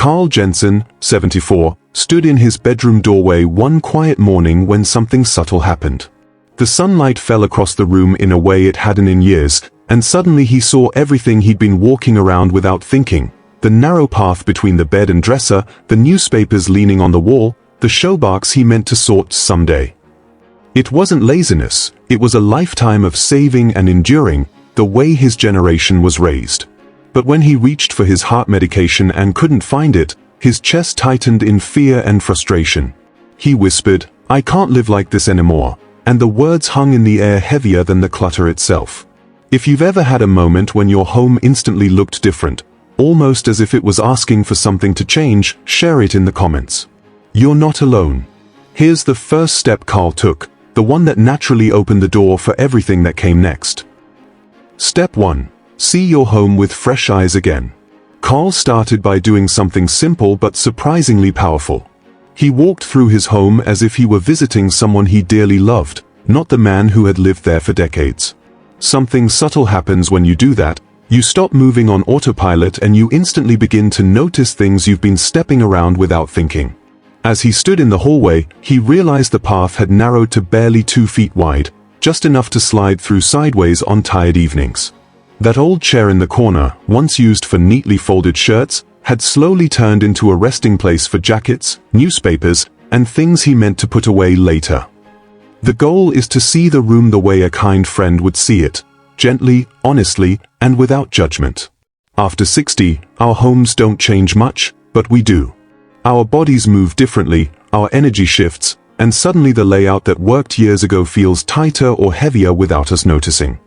Carl Jensen, 74, stood in his bedroom doorway one quiet morning when something subtle happened. The sunlight fell across the room in a way it hadn't in years, and suddenly he saw everything he'd been walking around without thinking. The narrow path between the bed and dresser, the newspapers leaning on the wall, the showbox he meant to sort someday. It wasn't laziness, it was a lifetime of saving and enduring, the way his generation was raised. But when he reached for his heart medication and couldn't find it, his chest tightened in fear and frustration. He whispered, "I can't live like this anymore," and the words hung in the air heavier than the clutter itself. If you've ever had a moment when your home instantly looked different, almost as if it was asking for something to change, share it in the comments. You're not alone. Here's the first step Carl took, the one that naturally opened the door for everything that came next. Step 1. See your home with fresh eyes again. Carl started by doing something simple but surprisingly powerful. He walked through his home as if he were visiting someone he dearly loved, not the man who had lived there for decades. Something subtle happens when you do that. You stop moving on autopilot and you instantly begin to notice things you've been stepping around without thinking. As he stood in the hallway, he realized the path had narrowed to barely 2 feet wide, just enough to slide through sideways on tired evenings. That old chair in the corner, once used for neatly folded shirts, had slowly turned into a resting place for jackets, newspapers, and things he meant to put away later. The goal is to see the room the way a kind friend would see it, gently, honestly, and without judgment. After 60, our homes don't change much, but we do. Our bodies move differently, our energy shifts, and suddenly the layout that worked years ago feels tighter or heavier without us noticing.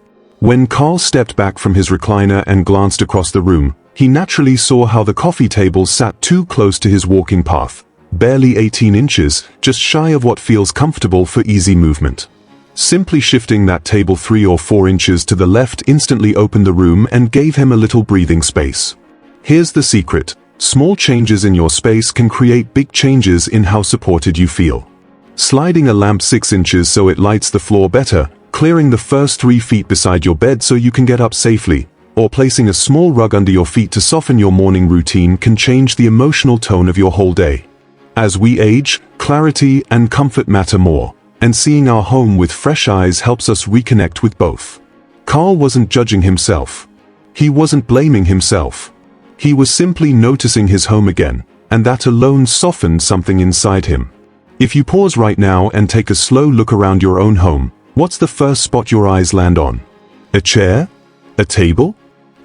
When Carl stepped back from his recliner and glanced across the room, he naturally saw how the coffee table sat too close to his walking path, barely 18 inches, just shy of what feels comfortable for easy movement. Simply shifting that table 3 or 4 inches to the left instantly opened the room and gave him a little breathing space. Here's the secret: small changes in your space can create big changes in how supported you feel. Sliding a lamp 6 inches so it lights the floor better, clearing the first 3 feet beside your bed so you can get up safely, or placing a small rug under your feet to soften your morning routine can change the emotional tone of your whole day. As we age, clarity and comfort matter more, and seeing our home with fresh eyes helps us reconnect with both. Carl wasn't judging himself. He wasn't blaming himself. He was simply noticing his home again, and that alone softened something inside him. If you pause right now and take a slow look around your own home, what's the first spot your eyes land on? A chair? A table?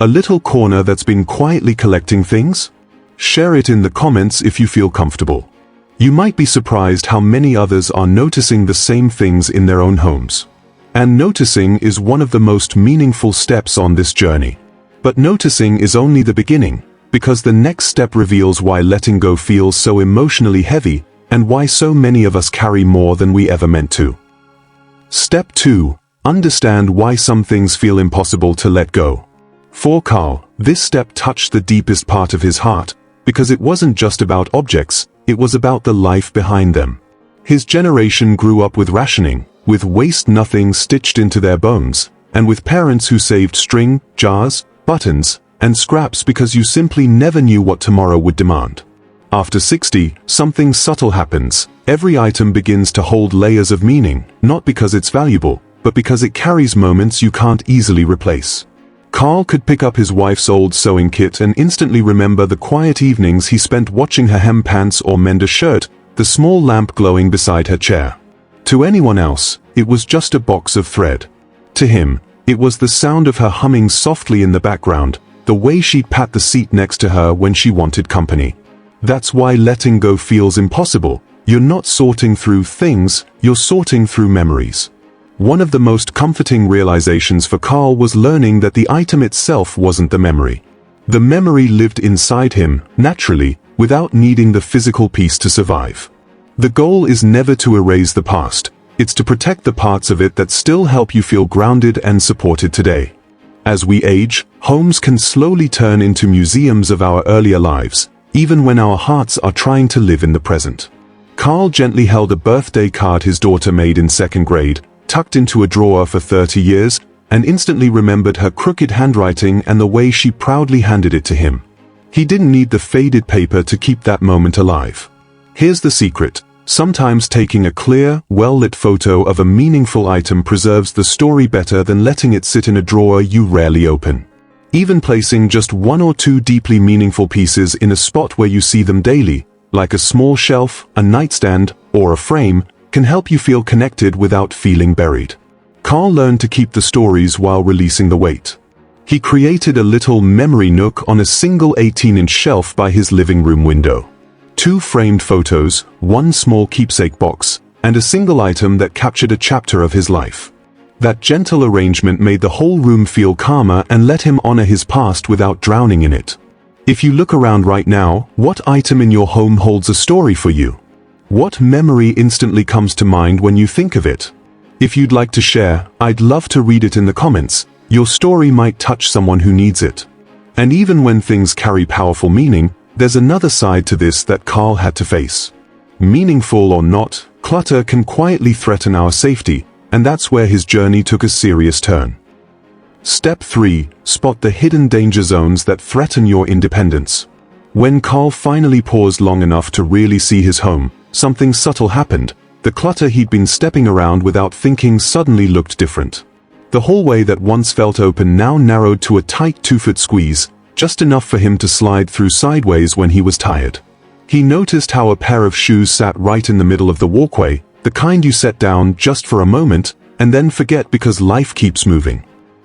A little corner that's been quietly collecting things? Share it in the comments if you feel comfortable. You might be surprised how many others are noticing the same things in their own homes. And noticing is one of the most meaningful steps on this journey. But noticing is only the beginning, because the next step reveals why letting go feels so emotionally heavy, and why so many of us carry more than we ever meant to. Step 2. Understand why some things feel impossible to let go. For Carl, this step touched the deepest part of his heart, because it wasn't just about objects, it was about the life behind them. His generation grew up with rationing, with waste-nothing stitched into their bones, and with parents who saved string, jars, buttons, and scraps because you simply never knew what tomorrow would demand. After 60, something subtle happens. Every item begins to hold layers of meaning, not because it's valuable, but because it carries moments you can't easily replace. Carl could pick up his wife's old sewing kit and instantly remember the quiet evenings he spent watching her hem pants or mend a shirt, the small lamp glowing beside her chair. To anyone else, it was just a box of thread. To him, it was the sound of her humming softly in the background, the way she'd pat the seat next to her when she wanted company. That's why letting go feels impossible. You're not sorting through things, you're sorting through memories. One of the most comforting realizations for Carl was learning that the item itself wasn't the memory. The memory lived inside him, naturally, without needing the physical piece to survive. The goal is never to erase the past, it's to protect the parts of it that still help you feel grounded and supported today. As we age, homes can slowly turn into museums of our earlier lives, even when our hearts are trying to live in the present. Carl gently held a birthday card his daughter made in 2nd grade, tucked into a drawer for 30 years, and instantly remembered her crooked handwriting and the way she proudly handed it to him. He didn't need the faded paper to keep that moment alive. Here's the secret. Sometimes taking a clear, well-lit photo of a meaningful item preserves the story better than letting it sit in a drawer you rarely open. Even placing just one or two deeply meaningful pieces in a spot where you see them daily, like a small shelf, a nightstand, or a frame, can help you feel connected without feeling buried. Carl learned to keep the stories while releasing the weight. He created a little memory nook on a single 18-inch shelf by his living room window. 2 framed photos, 1 small keepsake box, and a single item that captured a chapter of his life. That gentle arrangement made the whole room feel calmer and let him honor his past without drowning in it. If you look around right now, what item in your home holds a story for you? What memory instantly comes to mind when you think of it? If you'd like to share, I'd love to read it in the comments. Your story might touch someone who needs it. And even when things carry powerful meaning, there's another side to this that Carl had to face. Meaningful or not, clutter can quietly threaten our safety, and that's where his journey took a serious turn. Step 3. Spot the hidden danger zones that threaten your independence. When Carl finally paused long enough to really see his home, something subtle happened. The clutter he'd been stepping around without thinking suddenly looked different. The hallway that once felt open now narrowed to a tight 2-foot squeeze, just enough for him to slide through sideways when he was tired. He noticed how a pair of shoes sat right in the middle of the walkway, the kind you set down just for a moment, and then forget because life keeps moving.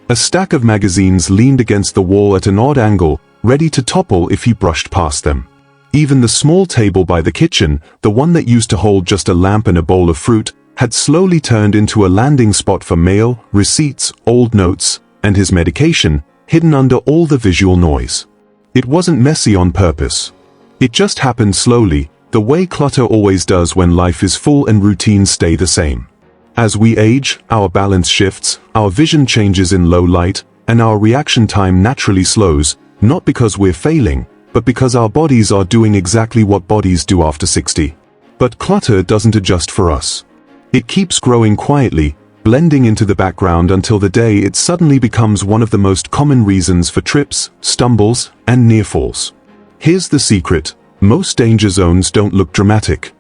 A stack of magazines leaned against the wall at an odd angle, ready to topple if he brushed past them. Even the small table by the kitchen, the one that used to hold just a lamp and a bowl of fruit, had slowly turned into a landing spot for mail, receipts, old notes, and his medication, hidden under all the visual noise. It wasn't messy on purpose. It just happened slowly, the way clutter always does when life is full and routines stay the same. As we age, our balance shifts, our vision changes in low light, and our reaction time naturally slows, not because we're failing, but because our bodies are doing exactly what bodies do after 60. But clutter doesn't adjust for us. It keeps growing quietly, blending into the background until the day it suddenly becomes one of the most common reasons for trips, stumbles, and near falls. Here's the secret. Most danger zones don't look dramatic.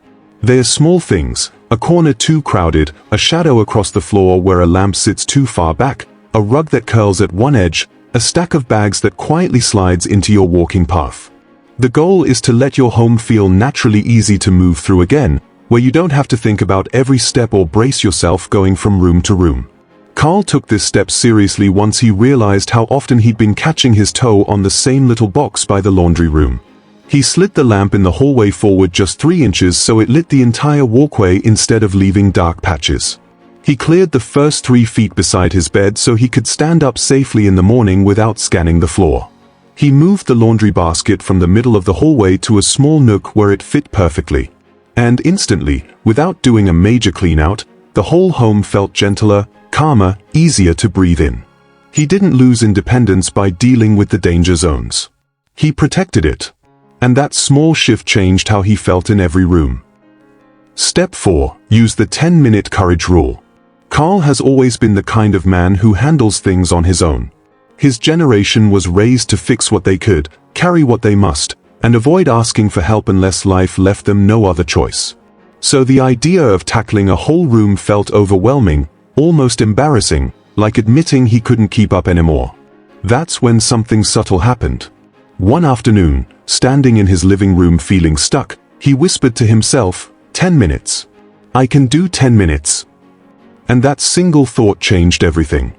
They're small things, a corner too crowded, a shadow across the floor where a lamp sits too far back, a rug that curls at one edge, a stack of bags that quietly slides into your walking path. The goal is to let your home feel naturally easy to move through again, where you don't have to think about every step or brace yourself going from room to room. Carl took this step seriously once he realized how often he'd been catching his toe on the same little box by the laundry room. He slid the lamp in the hallway forward just 3 inches so it lit the entire walkway instead of leaving dark patches. He cleared the first 3 feet beside his bed so he could stand up safely in the morning without scanning the floor. He moved the laundry basket from the middle of the hallway to a small nook where it fit perfectly. And instantly, without doing a major clean-out, the whole home felt gentler, calmer, easier to breathe in. He didn't lose independence by dealing with the danger zones. He protected it. And that small shift changed how he felt in every room. Step 4. Use the 10-minute courage rule. Carl has always been the kind of man who handles things on his own. His generation was raised to fix what they could, carry what they must, and avoid asking for help unless life left them no other choice. So the idea of tackling a whole room felt overwhelming, almost embarrassing, like admitting he couldn't keep up anymore. That's when something subtle happened. One afternoon, standing in his living room feeling stuck, he whispered to himself, 10 minutes. I can do 10 minutes. And that single thought changed everything.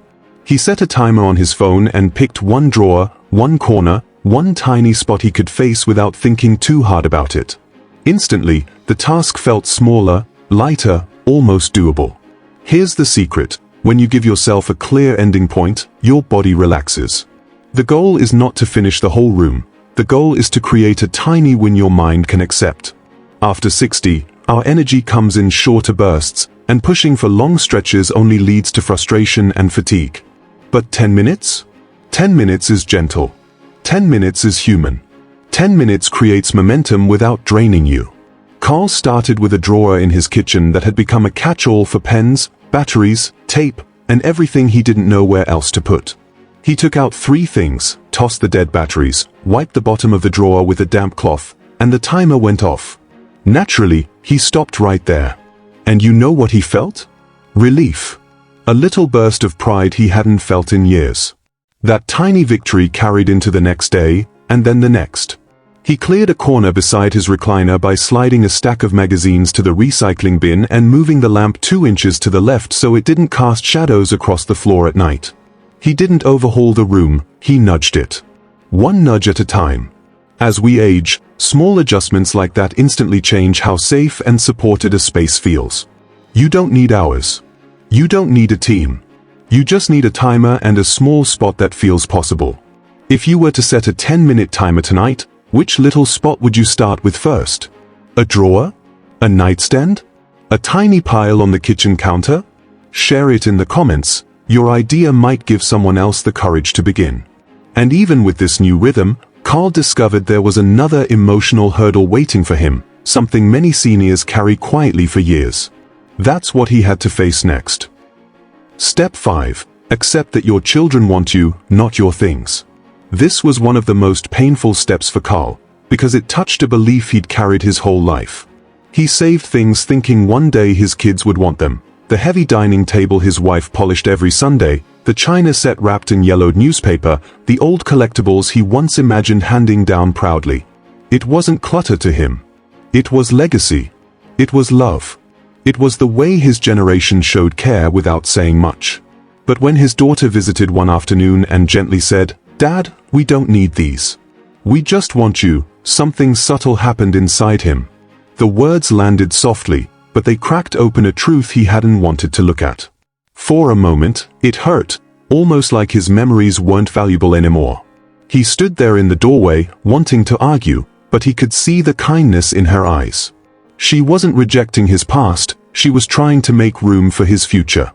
He set a timer on his phone and picked one drawer, one corner, one tiny spot he could face without thinking too hard about it. Instantly, the task felt smaller, lighter, almost doable. Here's the secret. When you give yourself a clear ending point, your body relaxes. The goal is not to finish the whole room. The goal is to create a tiny win your mind can accept. After 60, our energy comes in shorter bursts, and pushing for long stretches only leads to frustration and fatigue. But 10 minutes? 10 minutes is gentle. 10 minutes is human. 10 minutes creates momentum without draining you. Carl started with a drawer in his kitchen that had become a catch-all for pens, batteries, tape, and everything he didn't know where else to put. He took out 3 things, tossed the dead batteries, wiped the bottom of the drawer with a damp cloth, and the timer went off. Naturally, he stopped right there. And you know what he felt? Relief. A little burst of pride he hadn't felt in years. That tiny victory carried into the next day, and then the next. He cleared a corner beside his recliner by sliding a stack of magazines to the recycling bin and moving the lamp 2 inches to the left so it didn't cast shadows across the floor at night. He didn't overhaul the room, he nudged it. One nudge at a time. As we age, small adjustments like that instantly change how safe and supported a space feels. You don't need hours. You don't need a team. You just need a timer and a small spot that feels possible. If you were to set a 10-minute timer tonight, which little spot would you start with first? A drawer? A nightstand? A tiny pile on the kitchen counter? Share it in the comments. Your idea might give someone else the courage to begin. And even with this new rhythm, Carl discovered there was another emotional hurdle waiting for him, something many seniors carry quietly for years. That's what he had to face next. Step 5. Accept that your children want you, not your things. This was one of the most painful steps for Carl, because it touched a belief he'd carried his whole life. He saved things thinking one day his kids would want them. The heavy dining table his wife polished every Sunday, the china set wrapped in yellowed newspaper, the old collectibles he once imagined handing down proudly. It wasn't clutter to him. It was legacy. It was love. It was the way his generation showed care without saying much. But when his daughter visited one afternoon and gently said, "Dad, we don't need these. We just want you," something subtle happened inside him. The words landed softly, but they cracked open a truth he hadn't wanted to look at. For a moment, it hurt, almost like his memories weren't valuable anymore. He stood there in the doorway, wanting to argue, but he could see the kindness in her eyes. She wasn't rejecting his past, she was trying to make room for his future.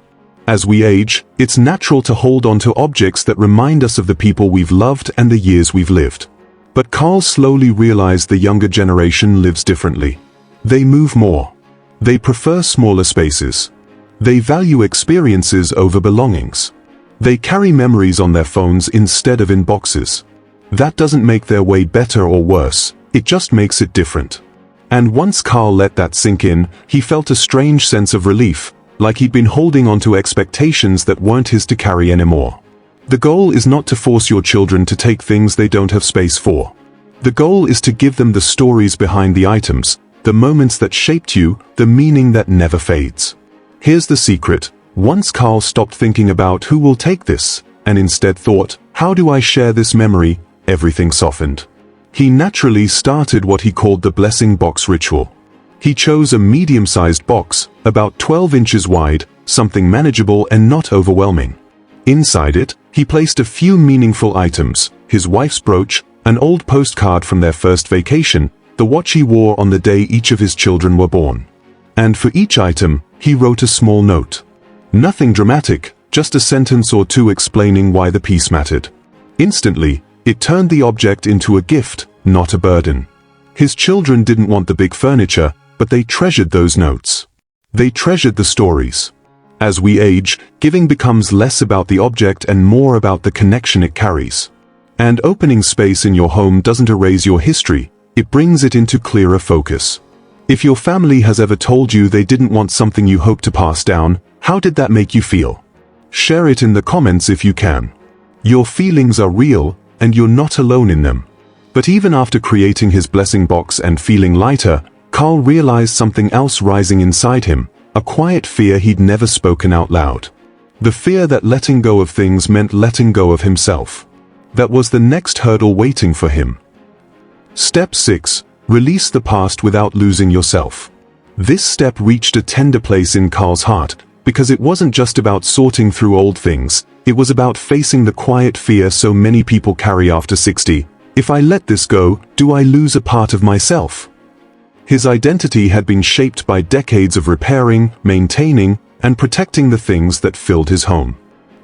As we age, it's natural to hold on to objects that remind us of the people we've loved and the years we've lived. But Carl slowly realized the younger generation lives differently. They move more. They prefer smaller spaces. They value experiences over belongings. They carry memories on their phones instead of in boxes. That doesn't make their way better or worse, it just makes it different. And once Carl let that sink in, he felt a strange sense of relief, like he'd been holding on to expectations that weren't his to carry anymore. The goal is not to force your children to take things they don't have space for. The goal is to give them the stories behind the items, the moments that shaped you, the meaning that never fades. Here's the secret. Once Carl stopped thinking about who will take this, and instead thought, how do I share this memory, everything softened. He naturally started what he called the blessing box ritual. He chose a medium-sized box, about 12 inches wide, something manageable and not overwhelming. Inside it, he placed a few meaningful items, his wife's brooch, an old postcard from their first vacation, the watch he wore on the day each of his children were born. And for each item, he wrote a small note. Nothing dramatic, just a sentence or two explaining why the piece mattered. Instantly, it turned the object into a gift, not a burden. His children didn't want the big furniture, but they treasured those notes. They treasured the stories. As we age, giving becomes less about the object and more about the connection it carries. And opening space in your home doesn't erase your history, it brings it into clearer focus. If your family has ever told you they didn't want something you hope to pass down, how did that make you feel? Share it in the comments if you can. Your feelings are real, and you're not alone in them. But even after creating his blessing box and feeling lighter, Carl realized something else rising inside him, a quiet fear he'd never spoken out loud. The fear that letting go of things meant letting go of himself. That was the next hurdle waiting for him. Step 6. Release the past without losing yourself. This step reached a tender place in Carl's heart, because it wasn't just about sorting through old things, it was about facing the quiet fear so many people carry after 60. If I let this go, do I lose a part of myself? His identity had been shaped by decades of repairing, maintaining, and protecting the things that filled his home.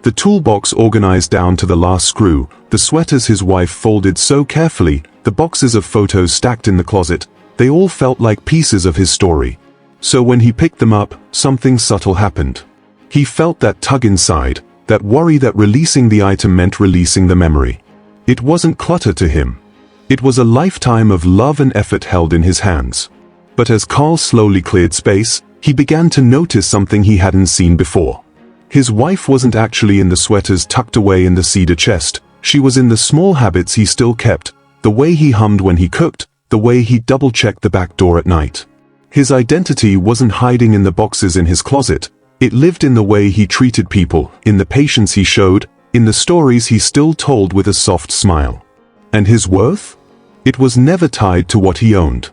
The toolbox organized down to the last screw, the sweaters his wife folded so carefully, the boxes of photos stacked in the closet, they all felt like pieces of his story. So when he picked them up, something subtle happened. He felt that tug inside, that worry that releasing the item meant releasing the memory. It wasn't clutter to him. It was a lifetime of love and effort held in his hands. But as Carl slowly cleared space, he began to notice something he hadn't seen before. His wife wasn't actually in the sweaters tucked away in the cedar chest. She was in the small habits he still kept, the way he hummed when he cooked, the way he double-checked the back door at night. His identity wasn't hiding in the boxes in his closet. It lived in the way he treated people, in the patience he showed, in the stories he still told with a soft smile. And his worth? It was never tied to what he owned.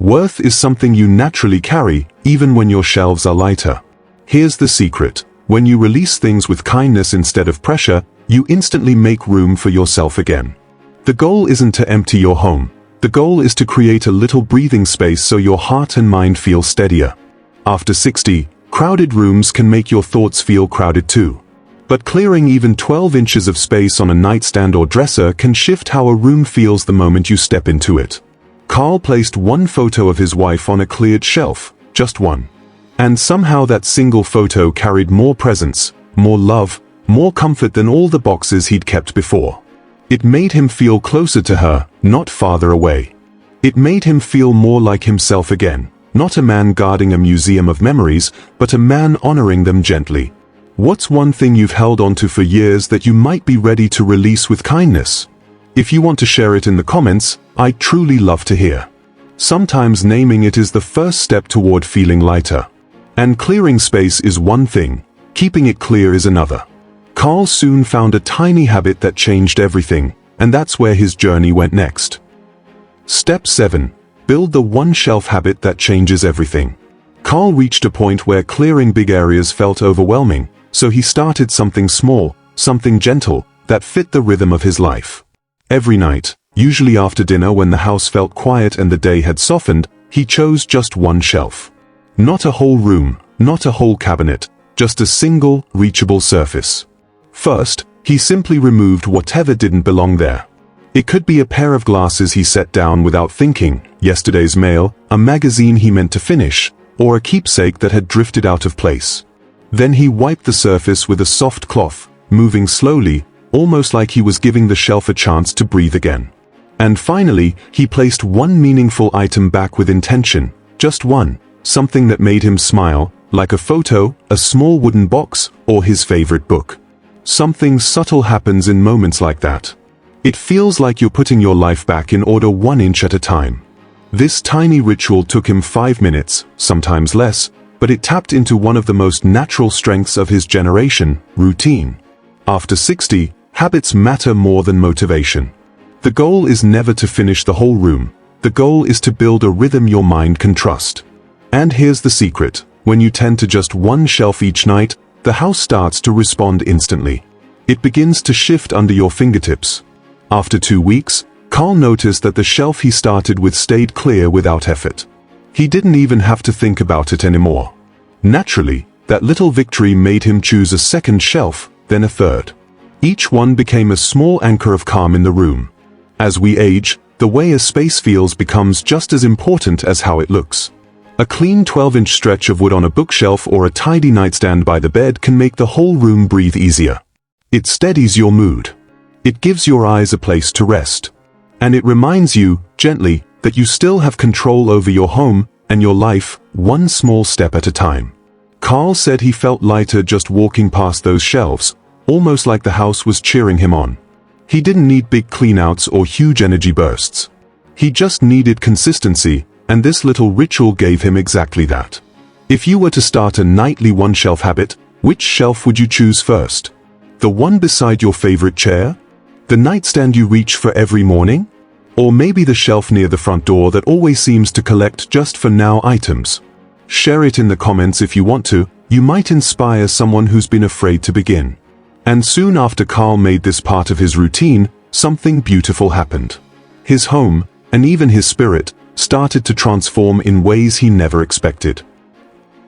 Worth is something you naturally carry, even when your shelves are lighter. Here's the secret. When you release things with kindness instead of pressure, you instantly make room for yourself again. The goal isn't to empty your home. The goal is to create a little breathing space so your heart and mind feel steadier. After 60, crowded rooms can make your thoughts feel crowded too. But clearing even 12 inches of space on a nightstand or dresser can shift how a room feels the moment you step into it. Carl placed one photo of his wife on a cleared shelf, just one. And somehow that single photo carried more presence, more love, more comfort than all the boxes he'd kept before. It made him feel closer to her, not farther away. It made him feel more like himself again, not a man guarding a museum of memories, but a man honoring them gently. What's one thing you've held onto for years that you might be ready to release with kindness? If you want to share it in the comments, I'd truly love to hear. Sometimes naming it is the first step toward feeling lighter. And clearing space is one thing, keeping it clear is another. Carl soon found a tiny habit that changed everything, and that's where his journey went next. Step 7. Build the one shelf habit that changes everything. Carl reached a point where clearing big areas felt overwhelming, so he started something small, something gentle, that fit the rhythm of his life. Every night, usually after dinner when the house felt quiet and the day had softened, he chose just one shelf. Not a whole room, not a whole cabinet, just a single, reachable surface. First, he simply removed whatever didn't belong there. It could be a pair of glasses he set down without thinking, yesterday's mail, a magazine he meant to finish, or a keepsake that had drifted out of place. Then he wiped the surface with a soft cloth, moving slowly, almost like he was giving the shelf a chance to breathe again. And finally, he placed one meaningful item back with intention, just one, something that made him smile, like a photo, a small wooden box, or his favorite book. Something subtle happens in moments like that. It feels like you're putting your life back in order 1 inch at a time. This tiny ritual took him 5 minutes, sometimes less, but it tapped into one of the most natural strengths of his generation, routine. After 60, habits matter more than motivation. The goal is never to finish the whole room. The goal is to build a rhythm your mind can trust. And here's the secret. When you tend to just one shelf each night, the house starts to respond instantly. It begins to shift under your fingertips. After 2 weeks, Carl noticed that the shelf he started with stayed clear without effort. He didn't even have to think about it anymore. Naturally, that little victory made him choose a second shelf, then a third. Each one became a small anchor of calm in the room. As we age, the way a space feels becomes just as important as how it looks. A clean 12-inch stretch of wood on a bookshelf or a tidy nightstand by the bed can make the whole room breathe easier. It steadies your mood. It gives your eyes a place to rest. And it reminds you, gently, that you still have control over your home and your life, one small step at a time. Carl said he felt lighter just walking past those shelves, almost like the house was cheering him on. He didn't need big cleanouts or huge energy bursts. He just needed consistency, and this little ritual gave him exactly that. If you were to start a nightly one-shelf habit, which shelf would you choose first? The one beside your favorite chair? The nightstand you reach for every morning? Or maybe the shelf near the front door that always seems to collect just for now items? Share it in the comments if you want to. You might inspire someone who's been afraid to begin. And soon after Carl made this part of his routine, something beautiful happened. His home, and even his spirit, started to transform in ways he never expected.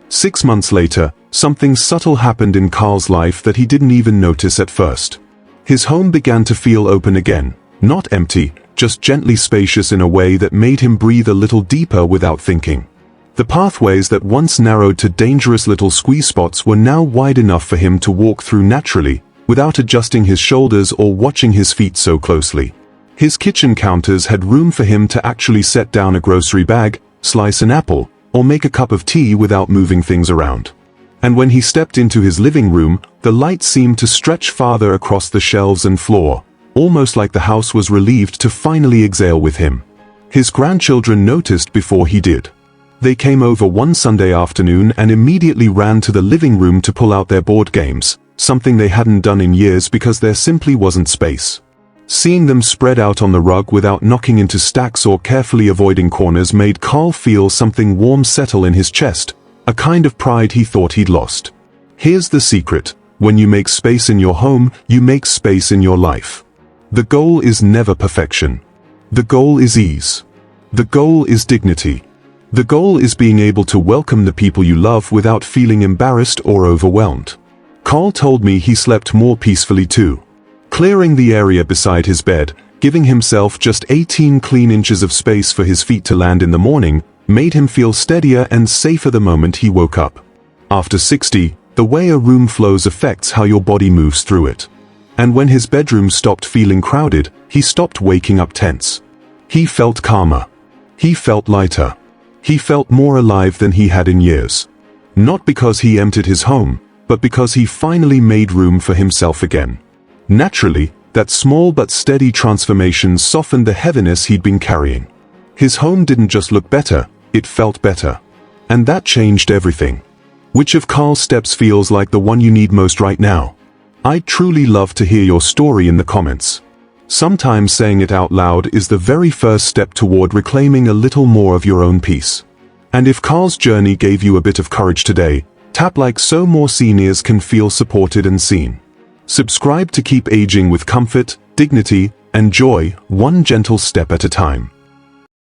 6 months later, something subtle happened in Carl's life that he didn't even notice at first. His home began to feel open again, not empty, just gently spacious in a way that made him breathe a little deeper without thinking. The pathways that once narrowed to dangerous little squeeze spots were now wide enough for him to walk through naturally, without adjusting his shoulders or watching his feet so closely. His kitchen counters had room for him to actually set down a grocery bag, slice an apple, or make a cup of tea without moving things around. And when he stepped into his living room, the light seemed to stretch farther across the shelves and floor, almost like the house was relieved to finally exhale with him. His grandchildren noticed before he did. They came over one Sunday afternoon and immediately ran to the living room to pull out their board games, something they hadn't done in years because there simply wasn't space. Seeing them spread out on the rug without knocking into stacks or carefully avoiding corners made Carl feel something warm settle in his chest, a kind of pride he thought he'd lost. Here's the secret: when you make space in your home, you make space in your life. The goal is never perfection. The goal is ease. The goal is dignity. The goal is being able to welcome the people you love without feeling embarrassed or overwhelmed. Carl told me he slept more peacefully too. Clearing the area beside his bed, giving himself just 18 clean inches of space for his feet to land in the morning, made him feel steadier and safer the moment he woke up. After 60, the way a room flows affects how your body moves through it. And when his bedroom stopped feeling crowded, he stopped waking up tense. He felt calmer. He felt lighter. He felt more alive than he had in years. Not because he emptied his home, but because he finally made room for himself again. Naturally, that small but steady transformation softened the heaviness he'd been carrying. His home didn't just look better, it felt better. And that changed everything. Which of Carl's steps feels like the one you need most right now? I'd truly love to hear your story in the comments. Sometimes saying it out loud is the very first step toward reclaiming a little more of your own peace. And if Carl's journey gave you a bit of courage today, tap like so more seniors can feel supported and seen. Subscribe to keep aging with comfort, dignity, and joy, one gentle step at a time.